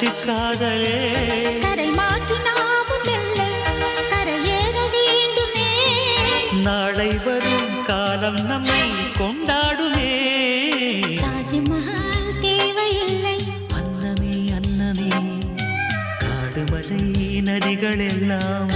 புரட்சி காதலே கரை மாற்றி நாமும் வெல்ல கரையேற வேண்டுமே. நாளை வரும் காலம் நம்மை கொண்டாடுமே. தாஜ்மஹால் தேவையில்லை அன்னமே அன்னமே காடுமலை நதிகள் எல்லாம்